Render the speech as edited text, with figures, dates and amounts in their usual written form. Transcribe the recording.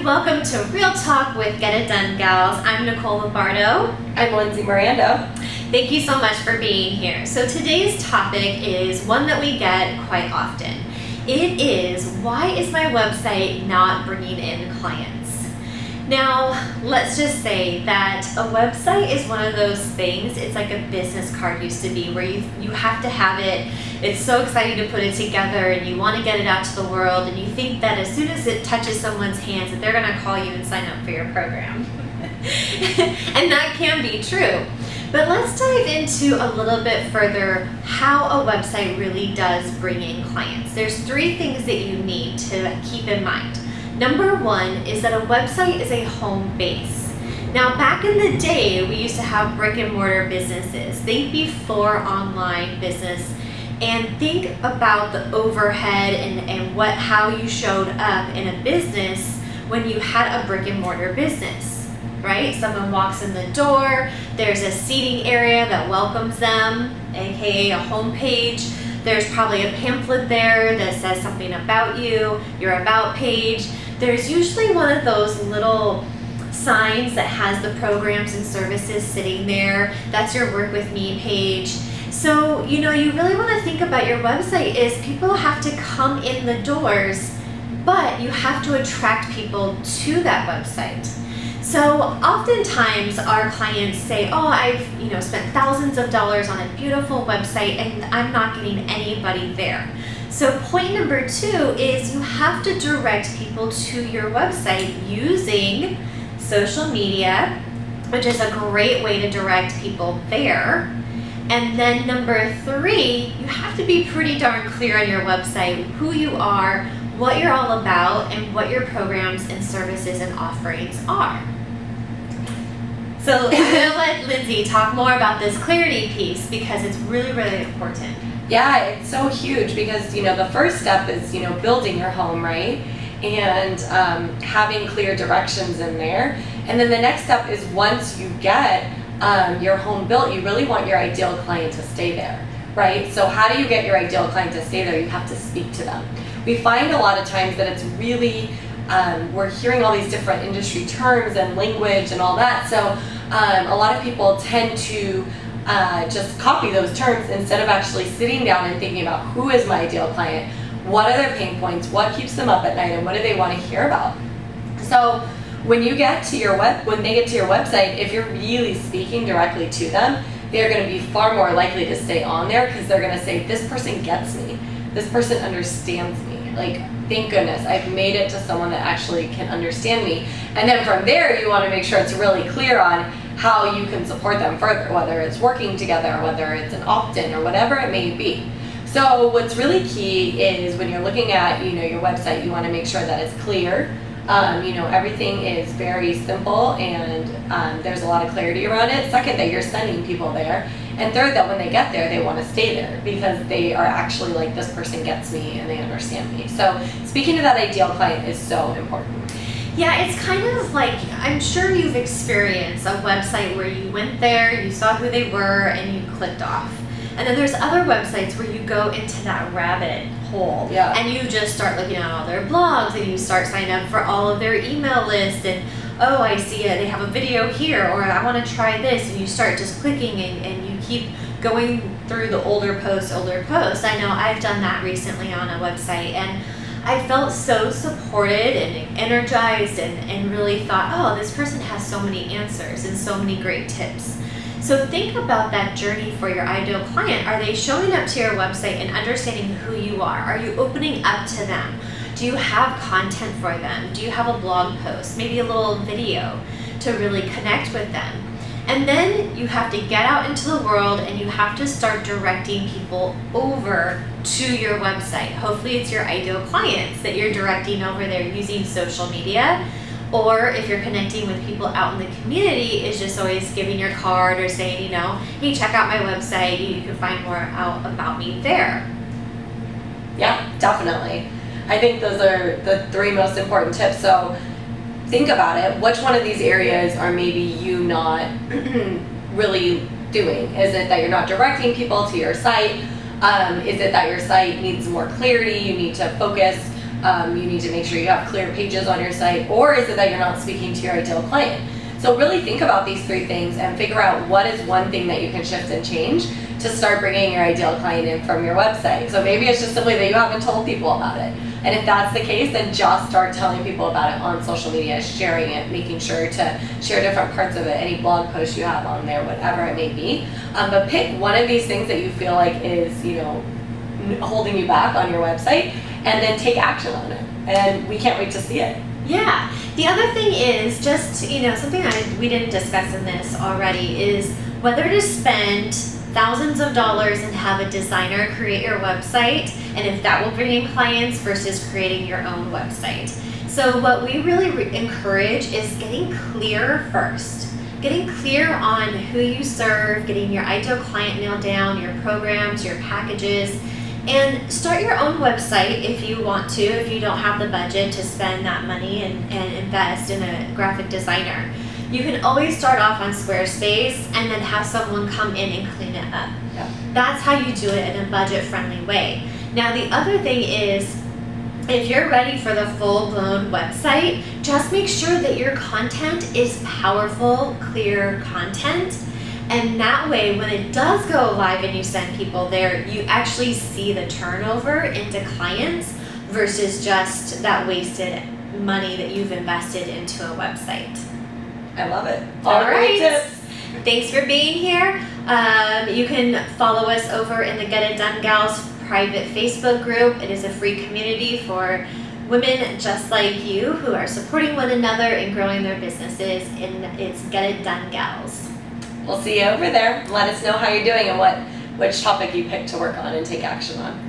welcome to Real Talk with Get It Done Gals. I'm Nicole Lombardo. I'm Lindsay Miranda. Thank you so much for being here. So today's topic is one that we get quite often. It is, why is my website not bringing in clients? Now, let's just say that a website is one of those things, it's like a business card used to be, where you have to have it. It's so exciting to put it together and you want to get it out to the world, and you think that as soon as it touches someone's hands that they're going to call you and sign up for your program. And that can be true. But let's dive into a little bit further how a website really does bring in clients. There's 3 things that you need to keep in mind. Number 1 is that a website is a home base. Now, back in the day, we used to have brick and mortar businesses. Think before online business, and think about the overhead and how you showed up in a business when you had a brick and mortar business, right? Someone walks in the door, there's a seating area that welcomes them, aka a home page. There's probably a pamphlet there that says something about you, your about page. There's usually one of those little signs that has the programs and services sitting there. That's your Work With Me page. So, you really want to think about your website is people have to come in the doors, but you have to attract people to that website. So oftentimes our clients say, oh, I've spent thousands of dollars on a beautiful website and I'm not getting anybody there. So point number 2 is you have to direct people to your website using social media, which is a great way to direct people there. And then number 3, you have to be pretty darn clear on your website who you are, what you're all about, and what your programs and services and offerings are. So I'm going to let Lindsay talk more about this clarity piece because it's really, really important. Yeah, it's so huge because, the first step is, building your home, right? And having clear directions in there. And then the next step is once you get your home built, you really want your ideal client to stay there, right? So how do you get your ideal client to stay there? You have to speak to them. We find a lot of times that it's really, we're hearing all these different industry terms and language and all that. So a lot of people tend to just copy those terms instead of actually sitting down and thinking about who is my ideal client, what are their pain points, what keeps them up at night, and what do they want to hear about. So when you get to when they get to your website, if you're really speaking directly to them, they're going to be far more likely to stay on there because they're going to say, this person gets me, this person understands me. Like, thank goodness I've made it to someone that actually can understand me. And then from there, you want to make sure it's really clear on how you can support them further, whether it's working together, whether it's an opt-in or whatever it may be. So what's really key is when you're looking at your website, you want to make sure that it's clear. Everything is very simple and there's a lot of clarity around it. Second, that you're sending people there. And third, that when they get there, they want to stay there because they are actually like, this person gets me and they understand me. So speaking to that ideal client is so important. Yeah, it's kind of like, I'm sure you've experienced a website where you went there, you saw who they were, and you clicked off. And then there's other websites where you go into that rabbit hole, and you just start looking at all their blogs, and you start signing up for all of their email lists, and oh, I see it, they have a video here, or I want to try this, and you start just clicking, and you keep going through the older posts. I know I've done that recently on a website, and I felt so supported and energized and really thought, oh, this person has so many answers and so many great tips. So think about that journey for your ideal client. Are they showing up to your website and understanding who you are? Are you opening up to them? Do you have content for them? Do you have a blog post, maybe a little video to really connect with them? And then you have to get out into the world and you have to start directing people over to your website. Hopefully it's your ideal clients that you're directing over there using social media. Or if you're connecting with people out in the community, is just always giving your card or saying, hey, check out my website. You can find more out about me there. Yeah, definitely. I think those are the 3 most important tips. So think about it. Which one of these areas are maybe you not really doing? Is it that you're not directing people to your site? Is it that your site needs more clarity? You need to focus You need to make sure you have clear pages on your site, or is it that you're not speaking to your ideal client? So really think about these 3 things and figure out what is one thing that you can shift and change to start bringing your ideal client in from your website. So maybe it's just simply that you haven't told people about it. And if that's the case, then just start telling people about it on social media, sharing it, making sure to share different parts of it, any blog posts you have on there, whatever it may be. But pick one of these things that you feel like is, holding you back on your website, and then take action on it. And we can't wait to see it. Yeah. The other thing is just, something we didn't discuss in this already is whether to spend thousands of dollars and have a designer create your website, and if that will bring in clients versus creating your own website. So what we really encourage is getting clear first. Getting clear on who you serve, getting your ideal client nailed down, your programs, your packages, and start your own website if you want to, if you don't have the budget to spend that money and invest in a graphic designer. You can always start off on Squarespace and then have someone come in and clean it up. Yeah. That's how you do it in a budget-friendly way. Now, the other thing is, if you're ready for the full-blown website, just make sure that your content is powerful, clear content. And that way, when it does go live and you send people there, you actually see the turnover into clients versus just that wasted money that you've invested into a website. I love it. All Great right. tips. Thanks for being here. You can follow us over in the Get It Done Gals private Facebook group. It is a free community for women just like you who are supporting one another and growing their businesses. And it's Get It Done Gals. We'll see you over there. Let us know how you're doing and which topic you picked to work on and take action on.